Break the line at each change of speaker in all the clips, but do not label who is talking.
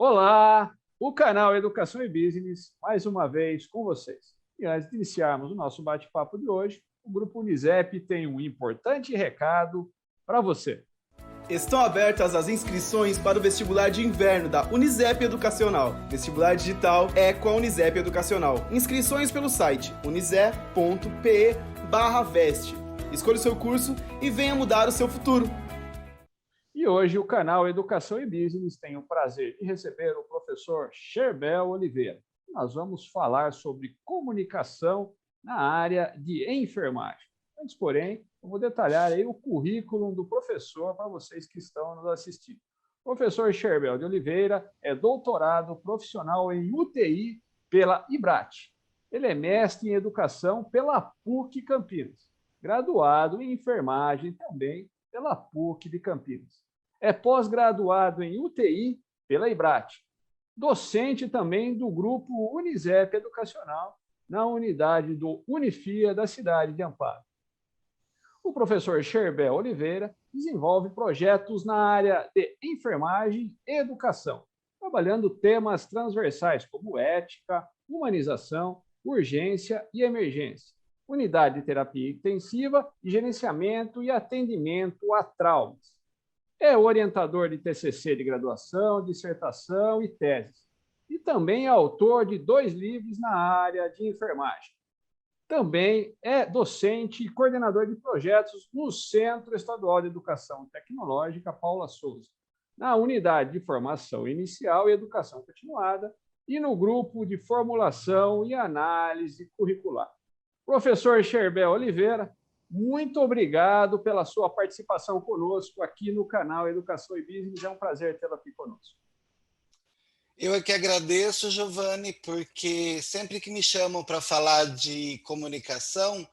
Olá, o canal Educação e Business, mais uma vez com vocês. E antes de iniciarmos o nosso bate-papo de hoje, o Grupo Unisep tem um importante recado para você.
Estão abertas as inscrições para o vestibular de inverno da Unisep Educacional. Vestibular digital é com a Unisep Educacional. Inscrições pelo site unisep.pe/veste. Escolha o seu curso e venha mudar o seu futuro.
E hoje o canal Educação e Business tem o prazer de receber o professor Sherbel Oliveira. Nós vamos falar sobre comunicação na área de enfermagem. Antes, porém, eu vou detalhar aí o currículo do professor para vocês que estão nos assistindo. O professor Sherbel de Oliveira é doutorado profissional em UTI pela IBRAT. Ele é mestre em educação pela PUC Campinas, graduado em enfermagem também pela PUC de Campinas. É pós-graduado em UTI pela IBRAT, docente também do grupo Unisep Educacional na unidade do Unifia da cidade de Amparo. O professor Sherbel Oliveira desenvolve projetos na área de enfermagem e educação, trabalhando temas transversais como ética, humanização, urgência e emergência, unidade de terapia intensiva, gerenciamento e atendimento a traumas. É orientador de TCC de graduação, dissertação e teses. E também é autor de 2 livros na área de enfermagem. Também é docente e coordenador de projetos no Centro Estadual de Educação Tecnológica Paula Souza, na Unidade de Formação Inicial e Educação Continuada e no Grupo de Formulação e Análise Curricular. Professor Sherbel Oliveira, muito obrigado pela sua participação conosco aqui no canal Educação e Business. É um prazer tê-lo aqui conosco.
Eu é que agradeço, Giovanni, porque sempre que me chamam para falar de comunicação,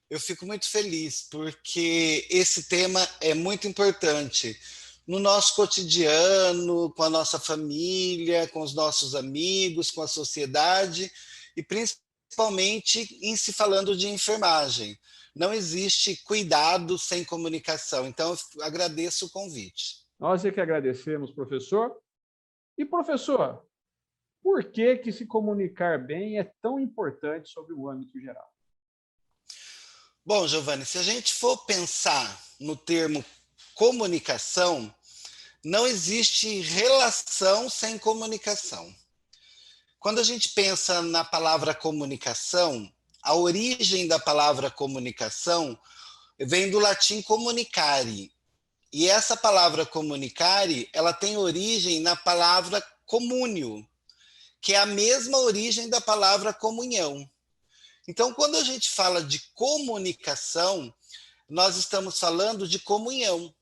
eu fico muito feliz, porque esse tema é muito importante no nosso cotidiano, com a nossa família, com os nossos amigos, com a sociedade e principalmente em se falando de enfermagem. Não existe cuidado sem comunicação, então eu agradeço o convite.
Nós é que agradecemos, professor. E, professor, por que se comunicar bem é tão importante sobre o âmbito geral?
Bom, Giovanni, se a gente for pensar no termo comunicação, não existe relação sem comunicação. Quando a gente pensa na palavra comunicação, a origem da palavra comunicação vem do latim comunicare. E essa palavra comunicare, ela tem origem na palavra comúnio, que é a mesma origem da palavra comunhão. Então, quando a gente fala de comunicação, nós estamos falando de comunhão.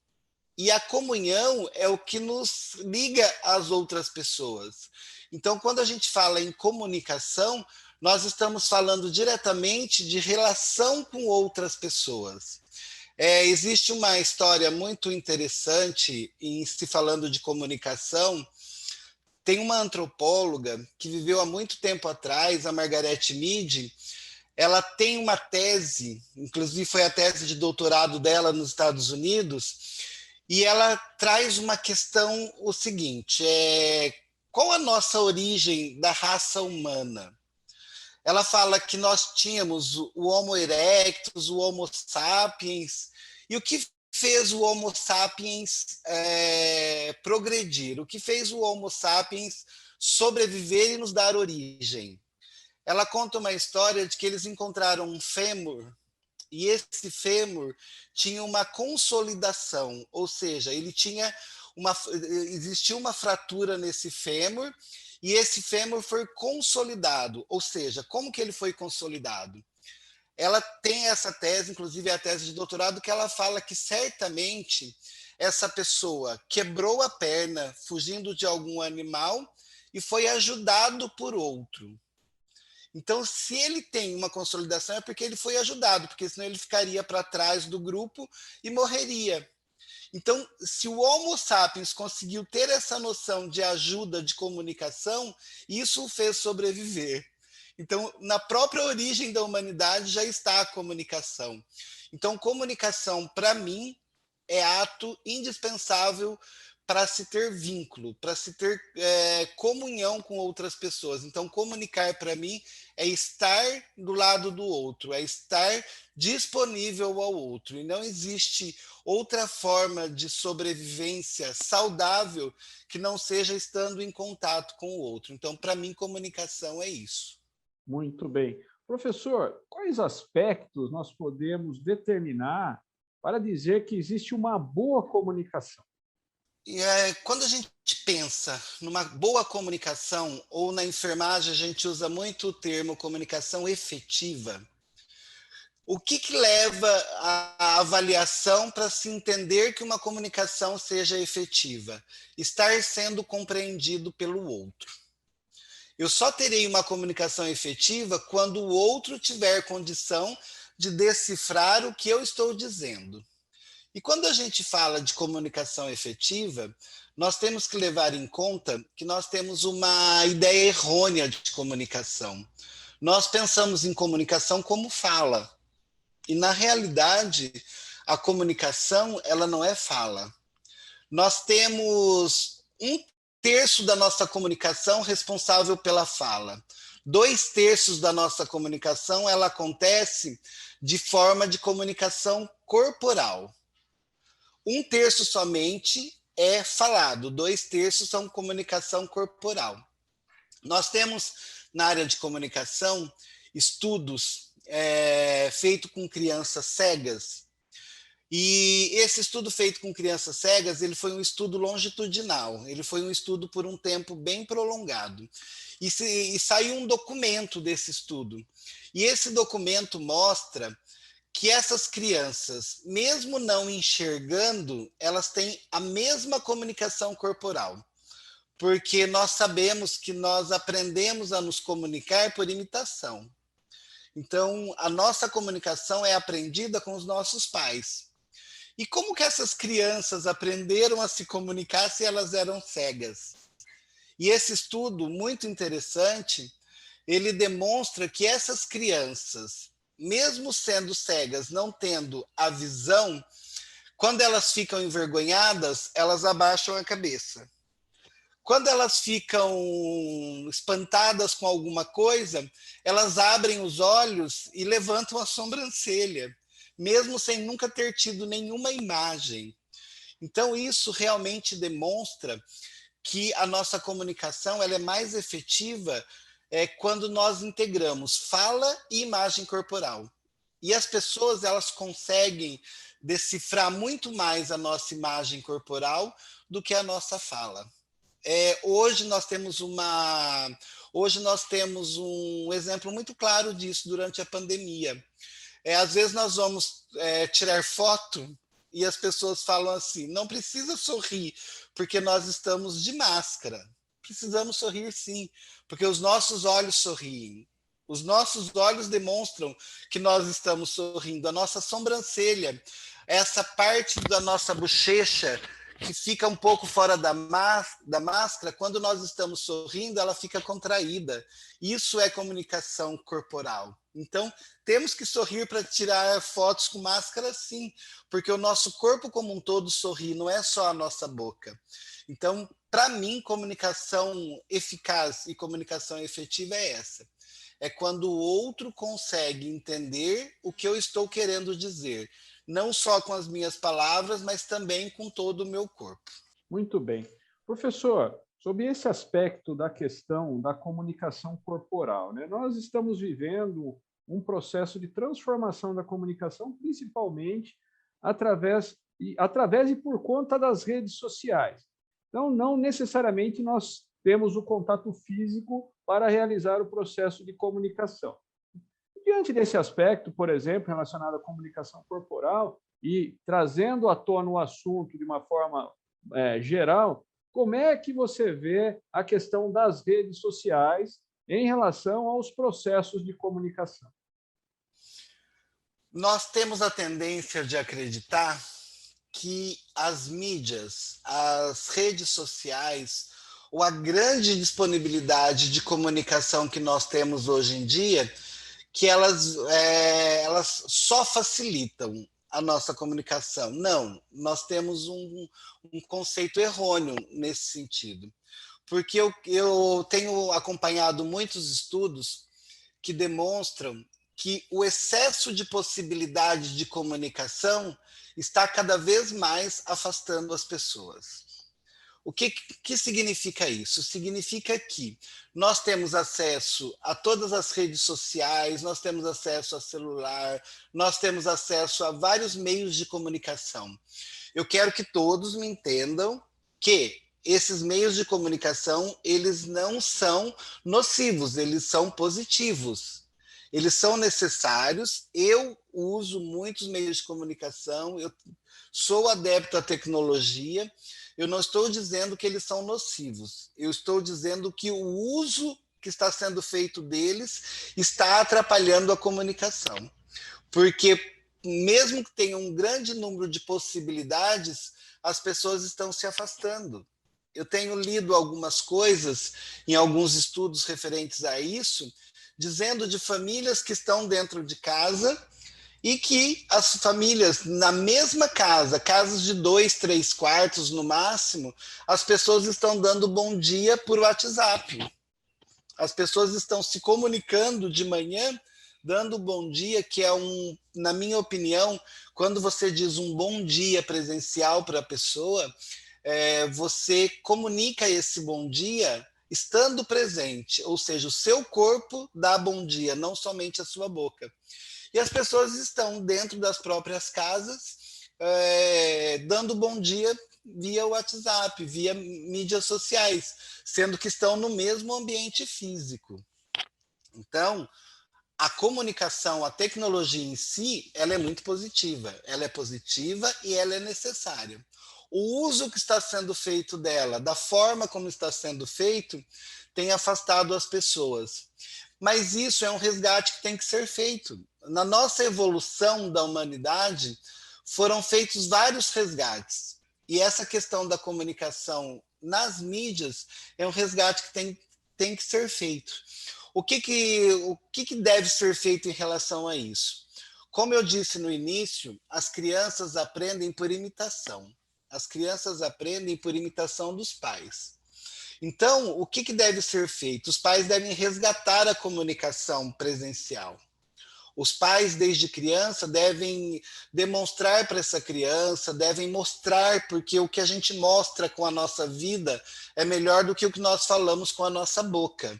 E a comunhão é o que nos liga às outras pessoas. Então, quando a gente fala em comunicação, nós estamos falando diretamente de relação com outras pessoas. Existe uma história muito interessante em se falando de comunicação. Tem uma antropóloga que viveu há muito tempo atrás, a Margaret Mead. Ela tem uma tese, inclusive foi a tese de doutorado dela nos Estados Unidos, e ela traz uma questão o seguinte, qual a nossa origem da raça humana? Ela fala que nós tínhamos o Homo erectus, o Homo sapiens, e o que fez o Homo sapiens progredir? O que fez o Homo sapiens sobreviver e nos dar origem? Ela conta uma história de que eles encontraram um fêmur, e esse fêmur tinha uma consolidação, ou seja, existia uma fratura nesse fêmur, e esse fêmur foi consolidado, ou seja, como que ele foi consolidado? Ela tem essa tese, inclusive é a tese de doutorado, que ela fala que certamente essa pessoa quebrou a perna fugindo de algum animal e foi ajudado por outro. Então, se ele tem uma consolidação é porque ele foi ajudado, porque senão ele ficaria para trás do grupo e morreria. Então, se o Homo sapiens conseguiu ter essa noção de ajuda, de comunicação, isso o fez sobreviver. Então, na própria origem da humanidade já está a comunicação. Então, comunicação, para mim, é ato indispensável para se ter vínculo, para se ter comunhão com outras pessoas. Então, comunicar para mim é estar do lado do outro, é estar disponível ao outro. E não existe outra forma de sobrevivência saudável que não seja estando em contato com o outro. Então, para mim, comunicação é isso.
Muito bem. Professor, quais aspectos nós podemos determinar para dizer que existe uma boa comunicação?
Quando a gente pensa numa boa comunicação, ou na enfermagem a gente usa muito o termo comunicação efetiva, o que leva à avaliação para se entender que uma comunicação seja efetiva? Estar sendo compreendido pelo outro. Eu só terei uma comunicação efetiva quando o outro tiver condição de decifrar o que eu estou dizendo. E quando a gente fala de comunicação efetiva, nós temos que levar em conta que nós temos uma ideia errônea de comunicação. Nós pensamos em comunicação como fala. E, na realidade, a comunicação ela não é fala. Nós temos 1/3 da nossa comunicação responsável pela fala. 2/3 da nossa comunicação ela acontece de forma de comunicação corporal. 1/3 somente é falado, 2/3 são comunicação corporal. Nós temos na área de comunicação estudos feitos com crianças cegas, e esse estudo feito com crianças cegas, ele foi um estudo longitudinal, ele foi um estudo por um tempo bem prolongado, e saiu um documento desse estudo, e esse documento mostra que essas crianças, mesmo não enxergando, elas têm a mesma comunicação corporal, porque nós sabemos que nós aprendemos a nos comunicar por imitação. Então, a nossa comunicação é aprendida com os nossos pais. E como que essas crianças aprenderam a se comunicar se elas eram cegas? E esse estudo, muito interessante, ele demonstra que essas crianças, mesmo sendo cegas, não tendo a visão, quando elas ficam envergonhadas, elas abaixam a cabeça. Quando elas ficam espantadas com alguma coisa, elas abrem os olhos e levantam a sobrancelha, mesmo sem nunca ter tido nenhuma imagem. Então, isso realmente demonstra que a nossa comunicação ela é mais efetiva quando nós integramos fala e imagem corporal. E as pessoas elas conseguem decifrar muito mais a nossa imagem corporal do que a nossa fala. Hoje nós temos um exemplo muito claro disso durante a pandemia. Às vezes nós vamos tirar foto e as pessoas falam assim, não precisa sorrir, porque nós estamos de máscara. Precisamos sorrir sim, porque os nossos olhos sorriem. Os nossos olhos demonstram que nós estamos sorrindo. A nossa sobrancelha, essa parte da nossa bochecha que fica um pouco fora da máscara, quando nós estamos sorrindo, ela fica contraída. Isso é comunicação corporal. Então, temos que sorrir para tirar fotos com máscara, sim, porque o nosso corpo como um todo sorri, não é só a nossa boca. Então, para mim, comunicação eficaz e comunicação efetiva é essa. É quando o outro consegue entender o que eu estou querendo dizer, não só com as minhas palavras, mas também com todo o meu corpo.
Muito bem. Professor, sobre esse aspecto da questão da comunicação corporal, né? Nós estamos vivendo um processo de transformação da comunicação, principalmente através e por conta das redes sociais. Então, não necessariamente nós temos o contato físico para realizar o processo de comunicação. Diante desse aspecto, por exemplo, relacionado à comunicação corporal e trazendo à tona o assunto de uma forma geral, como é que você vê a questão das redes sociais em relação aos processos de comunicação?
Nós temos a tendência de acreditar que as mídias, as redes sociais, ou a grande disponibilidade de comunicação que nós temos hoje em dia, que elas só facilitam. a nossa comunicação. Não, nós temos um conceito errôneo nesse sentido. Porque eu tenho acompanhado muitos estudos que demonstram que o excesso de possibilidade de comunicação está cada vez mais afastando as pessoas. O que significa isso? Significa que nós temos acesso a todas as redes sociais, nós temos acesso a celular, nós temos acesso a vários meios de comunicação. Eu quero que todos me entendam que esses meios de comunicação, eles não são nocivos, eles são positivos. Eles são necessários, eu uso muitos meios de comunicação, eu sou adepto à tecnologia, eu não estou dizendo que eles são nocivos, eu estou dizendo que o uso que está sendo feito deles está atrapalhando a comunicação. Porque mesmo que tenha um grande número de possibilidades, as pessoas estão se afastando. Eu tenho lido algumas coisas em alguns estudos referentes a isso, dizendo de famílias que estão dentro de casa e que as famílias na mesma casa, casas de 2, 3 quartos no máximo, as pessoas estão dando bom dia por WhatsApp. As pessoas estão se comunicando de manhã, dando bom dia, que é na minha opinião, quando você diz um bom dia presencial para a pessoa, você comunica esse bom dia estando presente, ou seja, o seu corpo dá bom dia, não somente a sua boca. E as pessoas estão dentro das próprias casas, dando bom dia via WhatsApp, via mídias sociais, sendo que estão no mesmo ambiente físico. Então, a comunicação, a tecnologia em si, ela é muito positiva. Ela é positiva e ela é necessária. O uso que está sendo feito dela, da forma como está sendo feito, tem afastado as pessoas. Mas isso é um resgate que tem que ser feito. Na nossa evolução da humanidade, foram feitos vários resgates. E essa questão da comunicação nas mídias é um resgate que tem que ser feito. O que deve ser feito em relação a isso? Como eu disse no início, as crianças aprendem por imitação. As crianças aprendem por imitação dos pais. Então, o que deve ser feito? Os pais devem resgatar a comunicação presencial. Os pais, desde criança, devem demonstrar para essa criança, devem mostrar, porque o que a gente mostra com a nossa vida é melhor do que o que nós falamos com a nossa boca.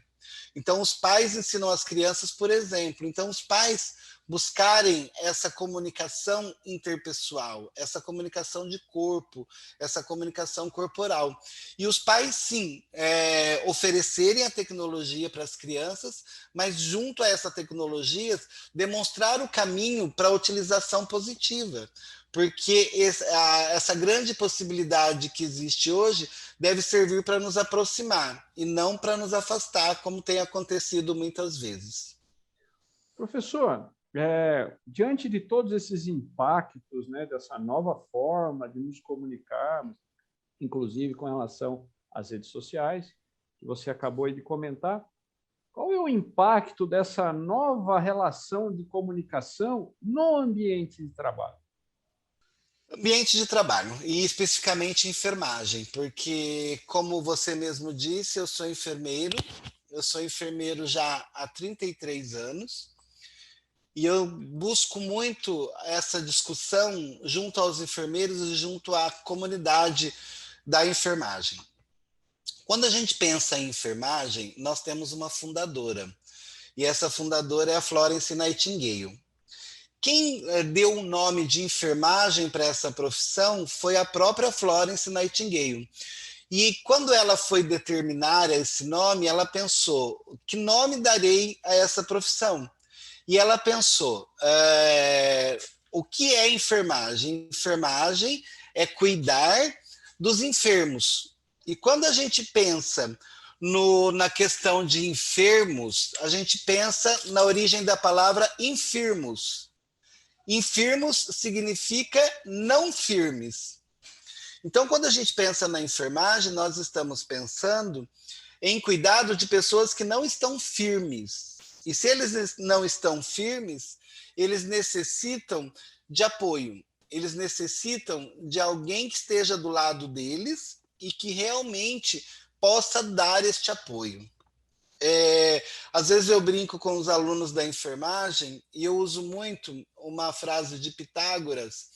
Então, os pais ensinam as crianças, por exemplo. Então, os pais buscarem essa comunicação interpessoal, essa comunicação de corpo, essa comunicação corporal. E os pais, sim, oferecerem a tecnologia para as crianças, mas junto a essa tecnologia, demonstrar o caminho para a utilização positiva. Porque essa grande possibilidade que existe hoje deve servir para nos aproximar e não para nos afastar, como tem acontecido muitas vezes.
Professor, diante de todos esses impactos, né, dessa nova forma de nos comunicarmos, inclusive com relação às redes sociais, que você acabou de comentar, qual é o impacto dessa nova relação de comunicação no ambiente de trabalho?
Ambiente de trabalho, e especificamente enfermagem, porque, como você mesmo disse, eu sou enfermeiro já há 33 anos, e eu busco muito essa discussão junto aos enfermeiros e junto à comunidade da enfermagem. Quando a gente pensa em enfermagem, nós temos uma fundadora, e essa fundadora é a Florence Nightingale. Quem deu o nome de enfermagem para essa profissão foi a própria Florence Nightingale. E quando ela foi determinar esse nome, ela pensou, que nome darei a essa profissão? E ela pensou, o que é enfermagem? Enfermagem é cuidar dos enfermos. E quando a gente pensa na questão de enfermos, a gente pensa na origem da palavra infirmos. Infirmos significa não firmes. Então, quando a gente pensa na enfermagem, nós estamos pensando em cuidado de pessoas que não estão firmes. E se eles não estão firmes, eles necessitam de apoio, eles necessitam de alguém que esteja do lado deles e que realmente possa dar este apoio. Às vezes eu brinco com os alunos da enfermagem e eu uso muito uma frase de Pitágoras.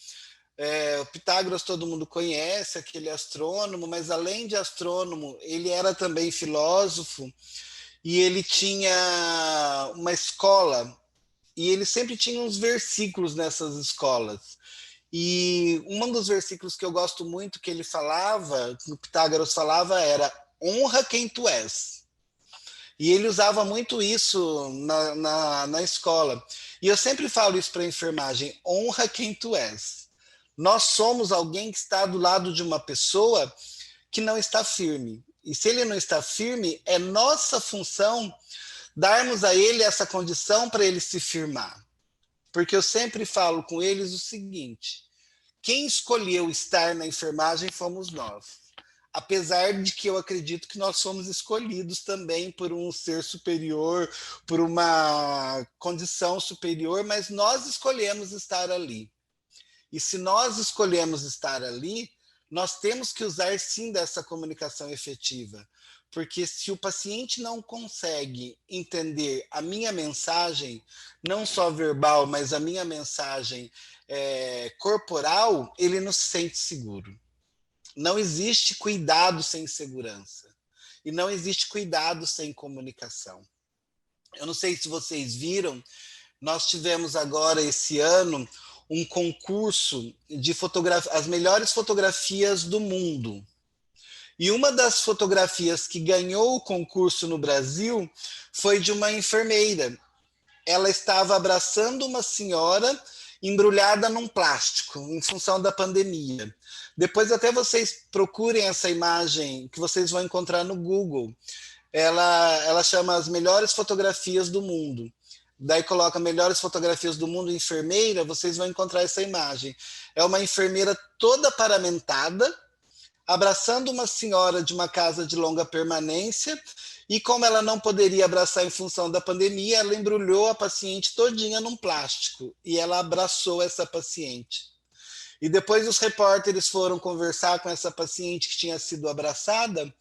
O Pitágoras todo mundo conhece, aquele astrônomo, mas além de astrônomo, ele era também filósofo e ele tinha uma escola e ele sempre tinha uns versículos nessas escolas. E um dos versículos que eu gosto muito que ele falava, que o Pitágoras falava, era: honra quem tu és. E ele usava muito isso na escola. E eu sempre falo isso para a enfermagem: honra quem tu és. Nós somos alguém que está do lado de uma pessoa que não está firme. E se ele não está firme, é nossa função darmos a ele essa condição para ele se firmar. Porque eu sempre falo com eles o seguinte: quem escolheu estar na enfermagem fomos nós. Apesar de que eu acredito que nós somos escolhidos também por um ser superior, por uma condição superior, mas nós escolhemos estar ali. E se nós escolhemos estar ali, nós temos que usar sim dessa comunicação efetiva. Porque se o paciente não consegue entender a minha mensagem, não só verbal, mas a minha mensagem corporal, ele não se sente seguro. Não existe cuidado sem segurança. E não existe cuidado sem comunicação. Eu não sei se vocês viram, nós tivemos agora esse ano um concurso de as melhores fotografias do mundo. E uma das fotografias que ganhou o concurso no Brasil foi de uma enfermeira. Ela estava abraçando uma senhora embrulhada num plástico, em função da pandemia. Depois até vocês procurem essa imagem, que vocês vão encontrar no Google. Ela chama As Melhores Fotografias do Mundo. Daí coloca Melhores Fotografias do Mundo enfermeira, vocês vão encontrar essa imagem. É uma enfermeira toda paramentada, abraçando uma senhora de uma casa de longa permanência, e como ela não poderia abraçar em função da pandemia, ela embrulhou a paciente todinha num plástico, e ela abraçou essa paciente. E depois os repórteres foram conversar com essa paciente que tinha sido abraçada,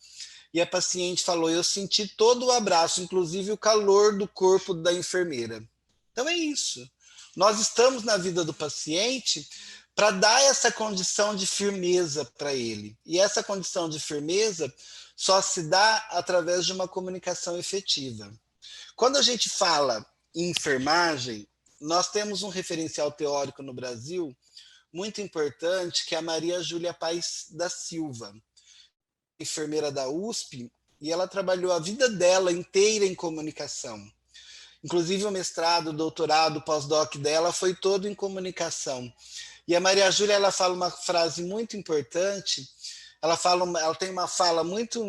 e a paciente falou: eu senti todo o abraço, inclusive o calor do corpo da enfermeira. Então é isso. Nós estamos na vida do paciente para dar essa condição de firmeza para ele. E essa condição de firmeza só se dá através de uma comunicação efetiva. Quando a gente fala em enfermagem, nós temos um referencial teórico no Brasil muito importante, que é a Maria Júlia Paes da Silva, enfermeira da USP, e ela trabalhou a vida dela inteira em comunicação. Inclusive o mestrado, o doutorado, o pós-doc dela foi todo em comunicação. E a Maria Júlia, ela fala uma frase muito importante, ela tem uma fala muito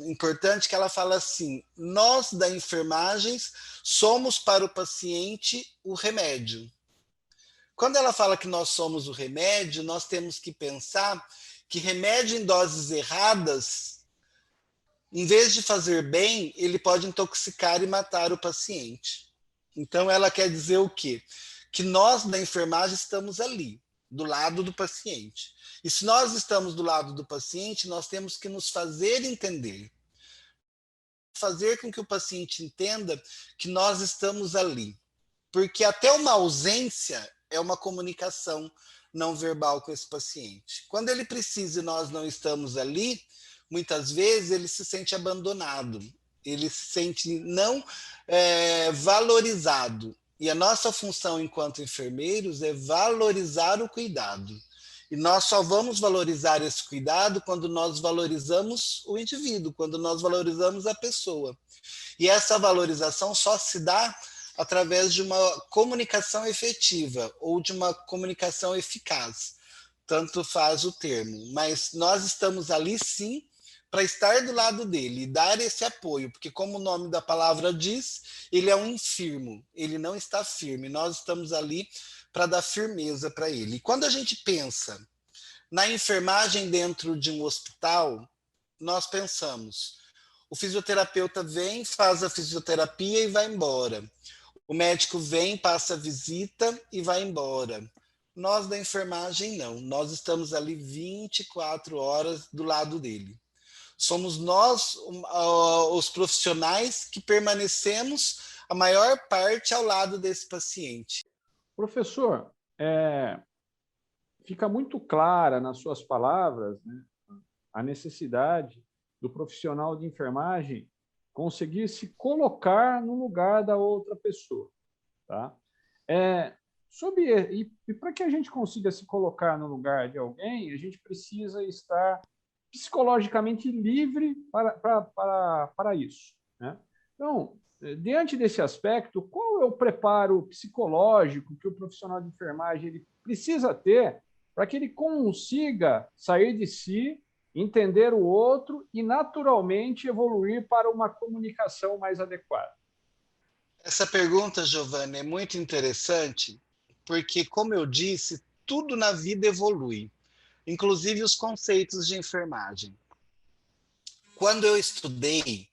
importante, que ela fala assim: nós da enfermagem somos para o paciente o remédio. Quando ela fala que nós somos o remédio, nós temos que pensar que remédio em doses erradas, em vez de fazer bem, ele pode intoxicar e matar o paciente. Então ela quer dizer o quê? Que nós da enfermagem estamos ali, do lado do paciente. E se nós estamos do lado do paciente, nós temos que nos fazer entender. Fazer com que o paciente entenda que nós estamos ali. Porque até uma ausência é uma comunicação não verbal com esse paciente. Quando ele precisa e nós não estamos ali, muitas vezes ele se sente abandonado, ele se sente não valorizado. E a nossa função enquanto enfermeiros é valorizar o cuidado. E nós só vamos valorizar esse cuidado quando nós valorizamos o indivíduo, quando nós valorizamos a pessoa. E essa valorização só se dá através de uma comunicação efetiva ou de uma comunicação eficaz. Tanto faz o termo. Mas nós estamos ali, sim, para estar do lado dele e dar esse apoio, porque como o nome da palavra diz, ele é um infirmo, ele não está firme. Nós estamos ali para dar firmeza para ele. E quando a gente pensa na enfermagem dentro de um hospital, nós pensamos: o fisioterapeuta vem, faz a fisioterapia e vai embora. O médico vem, passa a visita e vai embora. Nós da enfermagem não, nós estamos ali 24 horas do lado dele. Somos nós, os profissionais, que permanecemos a maior parte ao lado desse paciente.
Professor, fica muito clara nas suas palavras, né, a necessidade do profissional de enfermagem conseguir se colocar no lugar da outra pessoa. Tá? E para que a gente consiga se colocar no lugar de alguém, a gente precisa estar psicologicamente livre para isso. Né? Então, diante desse aspecto, qual é o preparo psicológico que o profissional de enfermagem ele precisa ter para que ele consiga sair de si, entender o outro e, naturalmente, evoluir para uma comunicação mais adequada?
Essa pergunta, Giovanni, é muito interessante, porque, como eu disse, tudo na vida evolui, inclusive os conceitos de enfermagem. Quando eu estudei,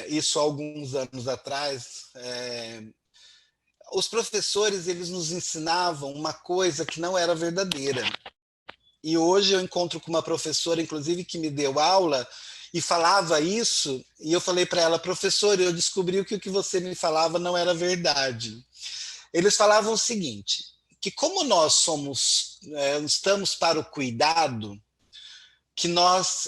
isso há alguns anos atrás, os professores eles nos ensinavam uma coisa que não era verdadeira. E hoje eu encontro com uma professora, inclusive, que me deu aula e falava isso, e eu falei para ela, professora, eu descobri que o que você me falava não era verdade. Eles falavam o seguinte, que como nós estamos para o cuidado, que nós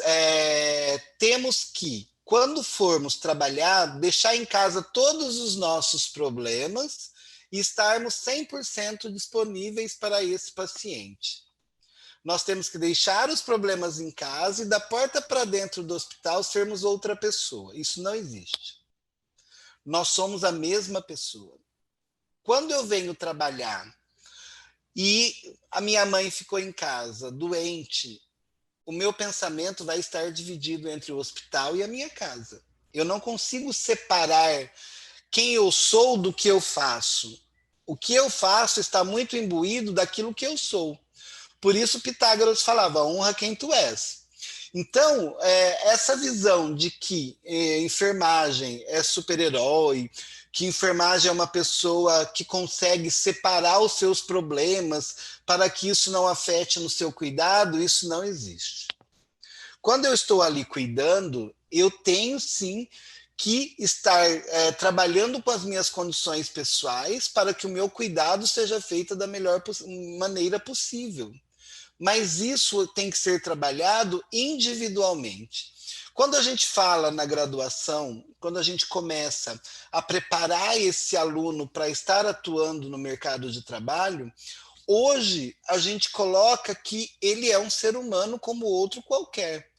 temos que, quando formos trabalhar, deixar em casa todos os nossos problemas e estarmos 100% disponíveis para esse paciente. Nós temos que deixar os problemas em casa e da porta para dentro do hospital sermos outra pessoa. Isso não existe. Nós somos a mesma pessoa. Quando eu venho trabalhar e a minha mãe ficou em casa, doente, o meu pensamento vai estar dividido entre o hospital e a minha casa. Eu não consigo separar quem eu sou do que eu faço. O que eu faço está muito imbuído daquilo que eu sou. Por isso Pitágoras falava, honra quem tu és. Então, essa visão de que enfermagem é super-herói, que enfermagem é uma pessoa que consegue separar os seus problemas para que isso não afete no seu cuidado, isso não existe. Quando eu estou ali cuidando, eu tenho sim que estar trabalhando com as minhas condições pessoais para que o meu cuidado seja feito da melhor maneira possível. Mas isso tem que ser trabalhado individualmente. Quando a gente fala na graduação, quando a gente começa a preparar esse aluno para estar atuando no mercado de trabalho, hoje a gente coloca que ele é um ser humano como outro qualquer.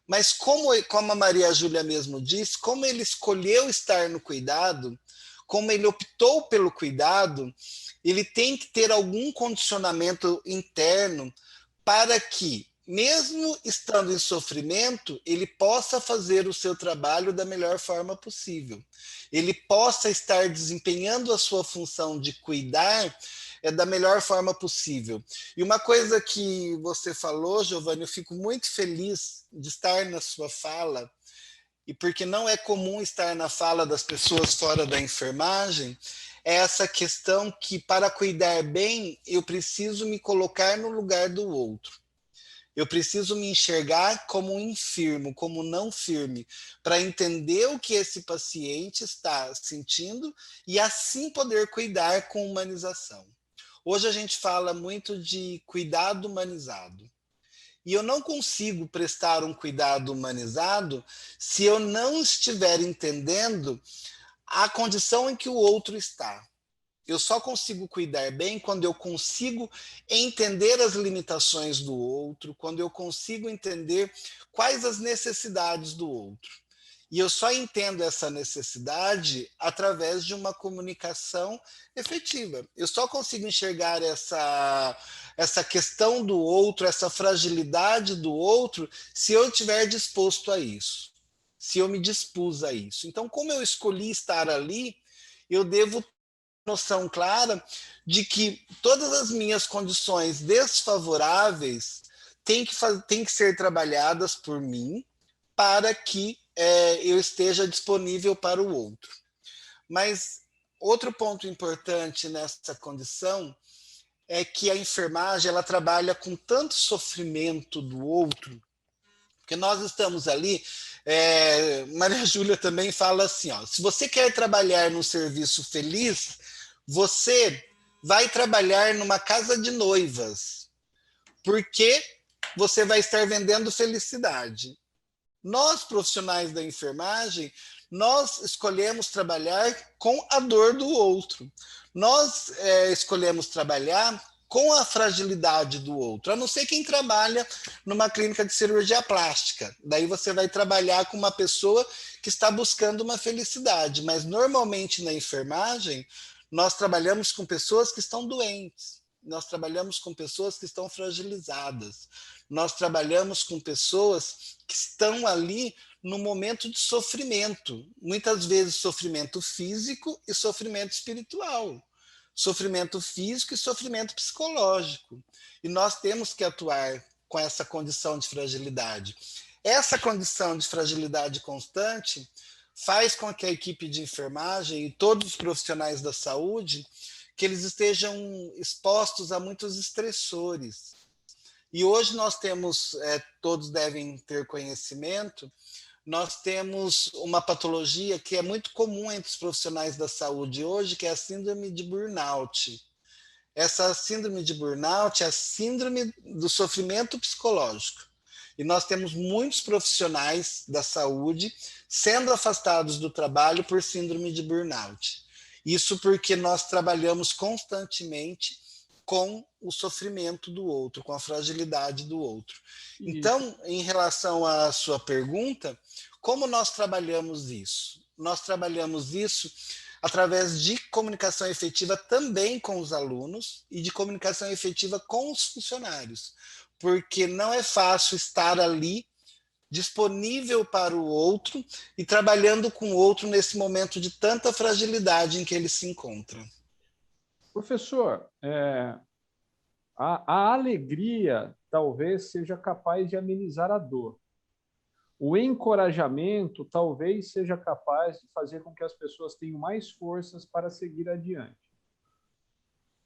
Mas como a Maria Júlia mesmo disse, como ele escolheu estar no cuidado, como ele optou pelo cuidado, ele tem que ter algum condicionamento interno para que, mesmo estando em sofrimento, ele possa fazer o seu trabalho da melhor forma possível. Ele possa estar desempenhando a sua função de cuidar da melhor forma possível. E uma coisa que você falou, Giovanni, eu fico muito feliz de estar na sua fala, e porque não é comum estar na fala das pessoas fora da enfermagem, é essa questão que, para cuidar bem, eu preciso me colocar no lugar do outro. Eu preciso me enxergar como um enfermo, como não firme, para entender o que esse paciente está sentindo e assim poder cuidar com humanização. Hoje a gente fala muito de cuidado humanizado. E eu não consigo prestar um cuidado humanizado se eu não estiver entendendo a condição em que o outro está. Eu só consigo cuidar bem quando eu consigo entender as limitações do outro, quando eu consigo entender quais as necessidades do outro. E eu só entendo essa necessidade através de uma comunicação efetiva. Eu só consigo enxergar essa questão do outro, essa fragilidade do outro, se eu estiver disposto a isso, se eu me dispus a isso. Então, como eu escolhi estar ali, eu devo ter noção clara de que todas as minhas condições desfavoráveis têm que ser trabalhadas por mim para que eu esteja disponível para o outro. Mas Outro ponto importante nessa condição é que a enfermagem ela trabalha com tanto sofrimento do outro, porque nós estamos ali. Maria Júlia também fala assim: ó, se você quer trabalhar num serviço feliz, você vai trabalhar numa casa de noivas, porque você vai estar vendendo felicidade. Nós, profissionais da enfermagem, nós escolhemos trabalhar com a dor do outro. Nós escolhemos trabalhar com a fragilidade do outro, a não ser quem trabalha numa clínica de cirurgia plástica. Daí você vai trabalhar com uma pessoa que está buscando uma felicidade, mas normalmente na enfermagem nós trabalhamos com pessoas que estão doentes, nós trabalhamos com pessoas que estão fragilizadas, nós trabalhamos com pessoas que estão ali no momento de sofrimento, muitas vezes sofrimento físico e sofrimento espiritual, sofrimento físico e sofrimento psicológico. E nós temos que atuar com essa condição de fragilidade. Essa condição de fragilidade constante faz com que a equipe de enfermagem e todos os profissionais da saúde que eles estejam expostos a muitos estressores. E hoje nós temos, todos devem ter conhecimento, nós temos uma patologia que é muito comum entre os profissionais da saúde hoje, que é a síndrome de burnout. Essa síndrome de burnout é a síndrome do sofrimento psicológico. E nós temos muitos profissionais da saúde sendo afastados do trabalho por síndrome de burnout. Isso porque nós trabalhamos constantemente com o sofrimento do outro, com a fragilidade do outro. Então, em relação à sua pergunta, como nós trabalhamos isso? Nós trabalhamos isso através de comunicação efetiva também com os alunos e de comunicação efetiva com os funcionários, porque não é fácil estar ali disponível para o outro e trabalhando com o outro nesse momento de tanta fragilidade em que ele se encontra.
Professor, a alegria talvez seja capaz de amenizar a dor. O encorajamento talvez seja capaz de fazer com que as pessoas tenham mais forças para seguir adiante.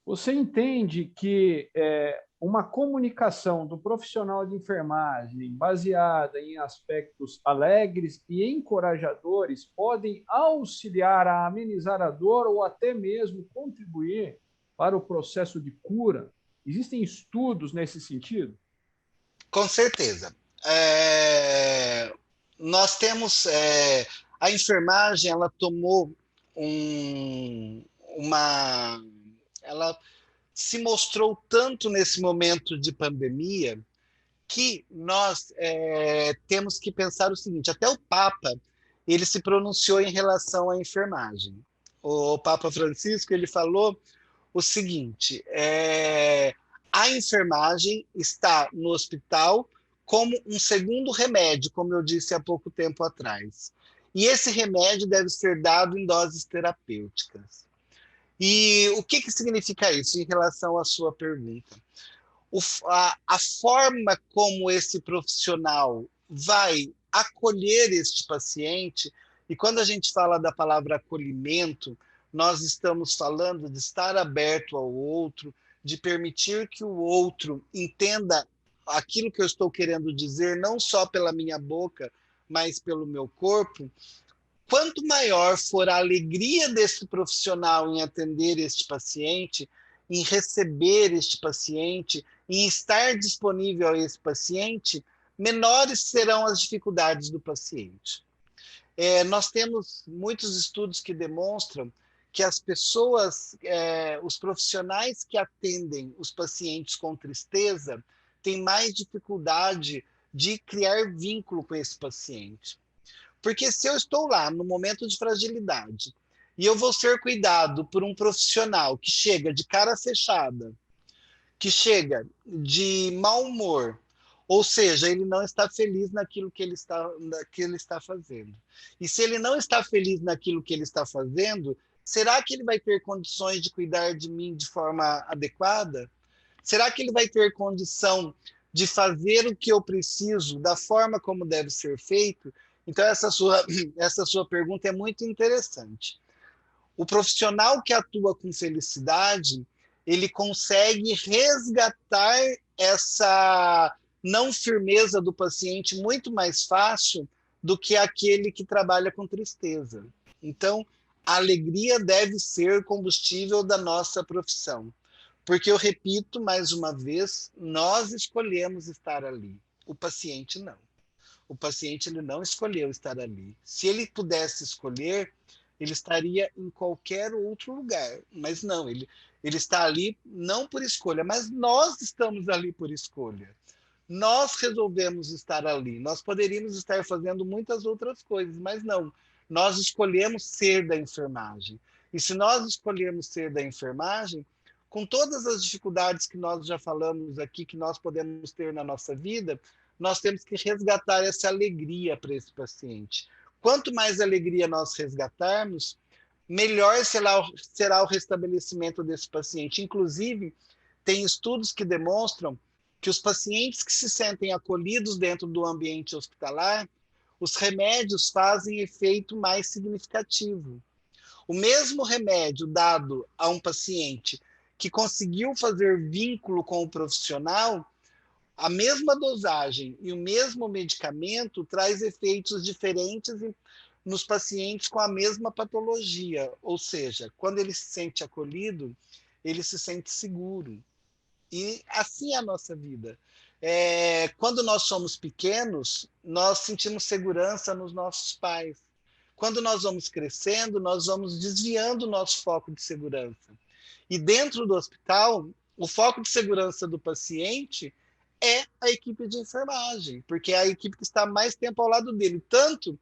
Você entende que uma comunicação do profissional de enfermagem baseada em aspectos alegres e encorajadores podem auxiliar a amenizar a dor ou até mesmo contribuir para o processo de cura? Existem estudos nesse sentido?
Com certeza. Nós temos... a enfermagem, ela tomou ela se mostrou tanto nesse momento de pandemia que nós temos que pensar o seguinte: até o Papa ele se pronunciou em relação à enfermagem. O Papa Francisco ele falou o seguinte: a enfermagem está no hospital como um segundo remédio, como eu disse há pouco tempo atrás. E esse remédio deve ser dado em doses terapêuticas. E o que significa isso em relação à sua pergunta? A forma como esse profissional vai acolher este paciente, e quando a gente fala da palavra acolhimento, nós estamos falando de estar aberto ao outro, de permitir que o outro entenda aquilo que eu estou querendo dizer, não só pela minha boca, mas pelo meu corpo. Quanto maior for a alegria desse profissional em atender este paciente, em receber este paciente, em estar disponível a esse paciente, menores serão as dificuldades do paciente. Nós temos muitos estudos que demonstram que as pessoas, os profissionais que atendem os pacientes com tristeza, têm mais dificuldade de criar vínculo com esse paciente. Porque se eu estou lá no momento de fragilidade e eu vou ser cuidado por um profissional que chega de cara fechada, que chega de mau humor, ou seja, ele não está feliz naquilo que ele está fazendo. E se ele não está feliz naquilo que ele está fazendo, será que ele vai ter condições de cuidar de mim de forma adequada? Será que ele vai ter condição de fazer o que eu preciso da forma como deve ser feito? Então, essa sua pergunta é muito interessante. O profissional que atua com felicidade, ele consegue resgatar essa não firmeza do paciente muito mais fácil do que aquele que trabalha com tristeza. Então, a alegria deve ser combustível da nossa profissão. Porque, eu repito mais uma vez, nós escolhemos estar ali. O paciente não. O paciente ele não escolheu estar ali. Se ele pudesse escolher, ele estaria em qualquer outro lugar. Mas não, ele está ali não por escolha, mas nós estamos ali por escolha. Nós resolvemos estar ali. Nós poderíamos estar fazendo muitas outras coisas, mas não. Nós escolhemos ser da enfermagem. E se nós escolhermos ser da enfermagem, com todas as dificuldades que nós já falamos aqui, que nós podemos ter na nossa vida, nós temos que resgatar essa alegria para esse paciente. Quanto mais alegria nós resgatarmos, melhor será o restabelecimento desse paciente. Inclusive, tem estudos que demonstram que os pacientes que se sentem acolhidos dentro do ambiente hospitalar, os remédios fazem efeito mais significativo. O mesmo remédio dado a um paciente que conseguiu fazer vínculo com o profissional, a mesma dosagem e o mesmo medicamento traz efeitos diferentes nos pacientes com a mesma patologia. Ou seja, quando ele se sente acolhido, ele se sente seguro. E assim é a nossa vida. Quando nós somos pequenos, nós sentimos segurança nos nossos pais. Quando nós vamos crescendo, nós vamos desviando o nosso foco de segurança. E dentro do hospital, o foco de segurança do paciente é a equipe de enfermagem, porque é a equipe que está mais tempo ao lado dele. Tanto,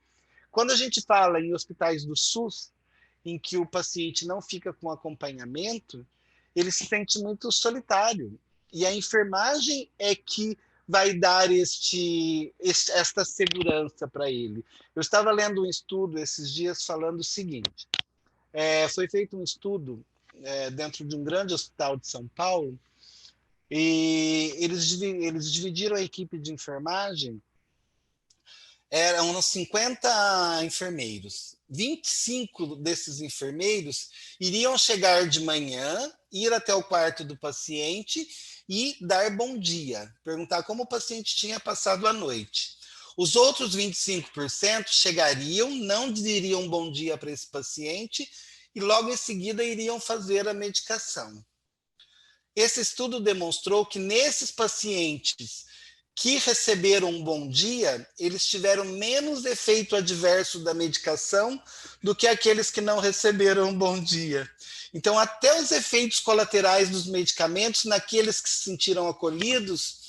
quando a gente fala em hospitais do SUS, em que o paciente não fica com acompanhamento, ele se sente muito solitário. E a enfermagem é que vai dar esta segurança para ele. Eu estava lendo um estudo esses dias falando o seguinte, foi feito um estudo dentro de um grande hospital de São Paulo, e eles dividiram a equipe de enfermagem, eram uns 50 enfermeiros. 25 desses enfermeiros iriam chegar de manhã, ir até o quarto do paciente e dar bom dia, perguntar como o paciente tinha passado a noite. Os outros 25% chegariam, não diriam bom dia para esse paciente e logo em seguida iriam fazer a medicação. Esse estudo demonstrou que nesses pacientes que receberam um bom dia, eles tiveram menos efeito adverso da medicação do que aqueles que não receberam um bom dia. Então, até os efeitos colaterais dos medicamentos, naqueles que se sentiram acolhidos,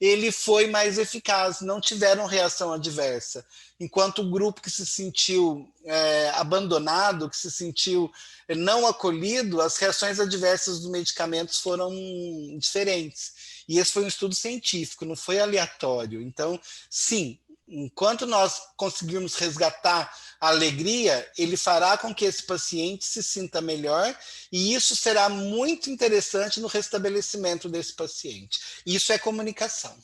ele foi mais eficaz, não tiveram reação adversa. Enquanto o grupo que se sentiu abandonado, que se sentiu não acolhido, as reações adversas dos medicamentos foram diferentes. E esse foi um estudo científico, não foi aleatório. Então, sim, enquanto nós conseguirmos resgatar a alegria, ele fará com que esse paciente se sinta melhor e isso será muito interessante no restabelecimento desse paciente. Isso é comunicação.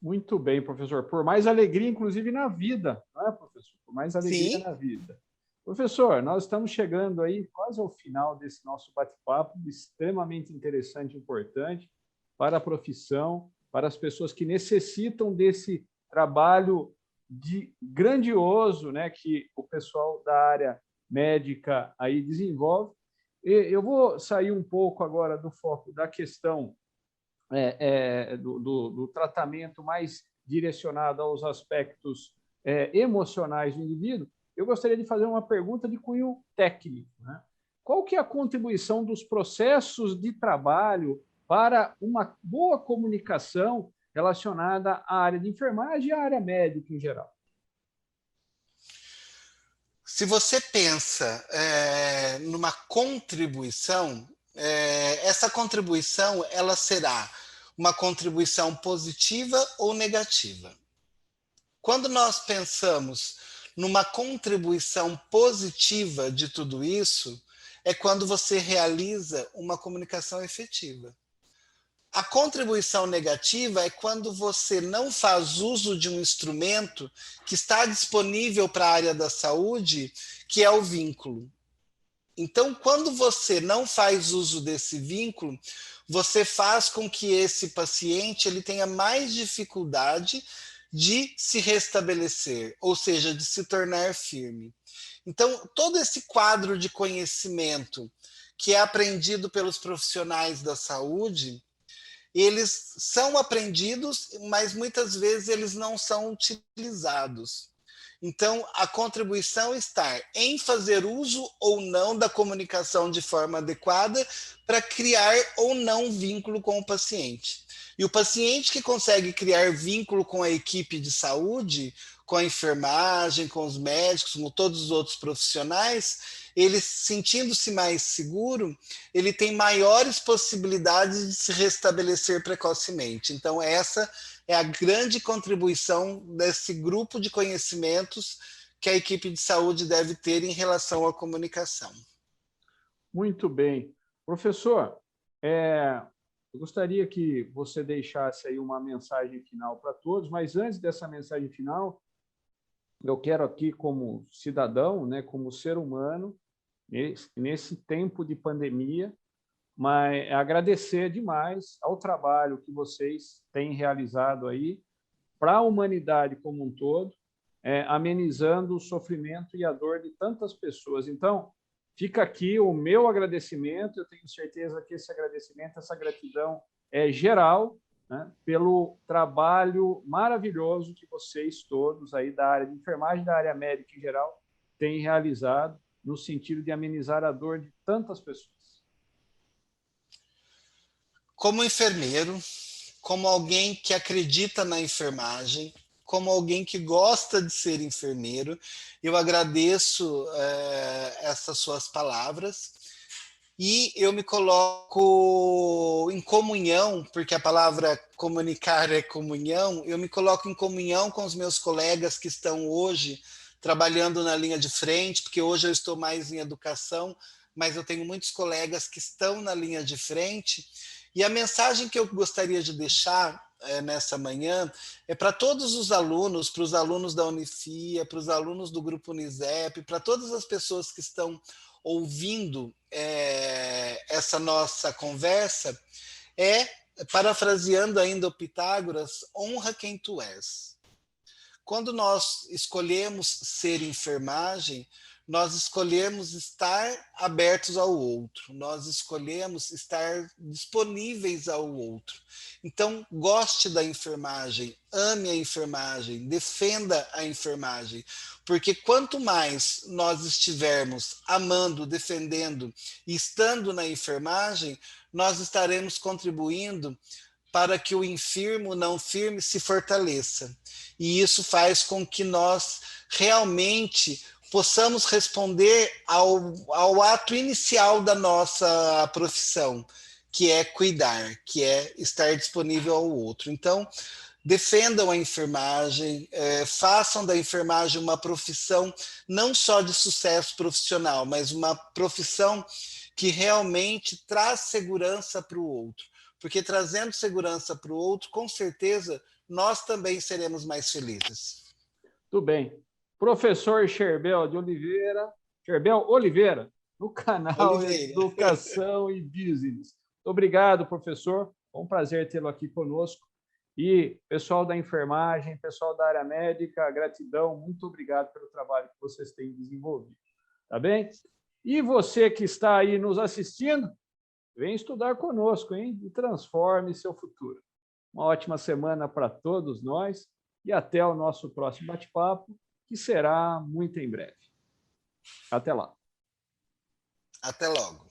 Muito bem, professor. Por mais alegria, inclusive, na vida, não é, professor? Por mais alegria na vida. Professor, nós estamos chegando aí quase ao final desse nosso bate-papo, extremamente interessante e importante para a profissão, para as pessoas que necessitam desse trabalho grandioso, né, que o pessoal da área médica aí desenvolve. Eu vou sair um pouco agora do foco da questão do tratamento mais direcionado aos aspectos emocionais do indivíduo. Eu gostaria de fazer uma pergunta de cunho técnico, né? Qual que é a contribuição dos processos de trabalho para uma boa comunicação relacionada à área de enfermagem e à área médica em geral?
Se você pensa numa contribuição, essa contribuição ela será uma contribuição positiva ou negativa. Quando nós pensamos numa contribuição positiva de tudo isso, é quando você realiza uma comunicação efetiva. A contribuição negativa é quando você não faz uso de um instrumento que está disponível para a área da saúde, que é o vínculo. Então, quando você não faz uso desse vínculo, você faz com que esse paciente ele tenha mais dificuldade de se restabelecer, ou seja, de se tornar firme. Então, todo esse quadro de conhecimento que é aprendido pelos profissionais da saúde, eles são aprendidos, mas muitas vezes eles não são utilizados. Então, a contribuição está em fazer uso ou não da comunicação de forma adequada para criar ou não vínculo com o paciente. E o paciente que consegue criar vínculo com a equipe de saúde, com a enfermagem, com os médicos, com todos os outros profissionais, ele sentindo-se mais seguro, ele tem maiores possibilidades de se restabelecer precocemente. Então, essa é a grande contribuição desse grupo de conhecimentos que a equipe de saúde deve ter em relação à comunicação.
Muito bem. Professor, eu gostaria que você deixasse aí uma mensagem final para todos, mas antes dessa mensagem final, eu quero aqui, como cidadão, né, como ser humano, nesse tempo de pandemia, mas agradecer demais ao trabalho que vocês têm realizado aí para a humanidade como um todo, amenizando o sofrimento e a dor de tantas pessoas. Então, fica aqui o meu agradecimento, eu tenho certeza que esse agradecimento, essa gratidão é geral, né, pelo trabalho maravilhoso que vocês todos aí da área de enfermagem, da área médica em geral, têm realizado no sentido de amenizar a dor de tantas pessoas.
Como enfermeiro, como alguém que acredita na enfermagem, como alguém que gosta de ser enfermeiro, eu agradeço essas suas palavras e eu me coloco em comunhão, porque a palavra comunicar é comunhão, eu me coloco em comunhão com os meus colegas que estão hoje trabalhando na linha de frente, porque hoje eu estou mais em educação, mas eu tenho muitos colegas que estão na linha de frente. E a mensagem que eu gostaria de deixar nessa manhã é para todos os alunos, para os alunos da Unifia, para os alunos do Grupo Unisep, para todas as pessoas que estão ouvindo essa nossa conversa, parafraseando ainda o Pitágoras, honra quem tu és. Quando nós escolhemos ser enfermagem, nós escolhemos estar abertos ao outro, nós escolhemos estar disponíveis ao outro. Então, goste da enfermagem, ame a enfermagem, defenda a enfermagem, porque quanto mais nós estivermos amando, defendendo e estando na enfermagem, nós estaremos contribuindo para que o enfermo não firme se fortaleça. E isso faz com que nós realmente possamos responder ao ato inicial da nossa profissão, que é cuidar, que é estar disponível ao outro. Então, defendam a enfermagem, façam da enfermagem uma profissão não só de sucesso profissional, mas uma profissão que realmente traz segurança para o outro. Porque trazendo segurança para o outro, com certeza, nós também seremos mais felizes.
Tudo bem. Professor Sherbel de Oliveira, Sherbel Oliveira, no canal
Oliveira.
Educação e Business. Muito obrigado, professor. Foi um prazer tê-lo aqui conosco. E pessoal da enfermagem, pessoal da área médica, gratidão, muito obrigado pelo trabalho que vocês têm desenvolvido. Tá bem? E você que está aí nos assistindo, vem estudar conosco, hein? E transforme seu futuro. Uma ótima semana para todos nós e até o nosso próximo bate-papo, que será muito em breve. Até lá.
Até logo.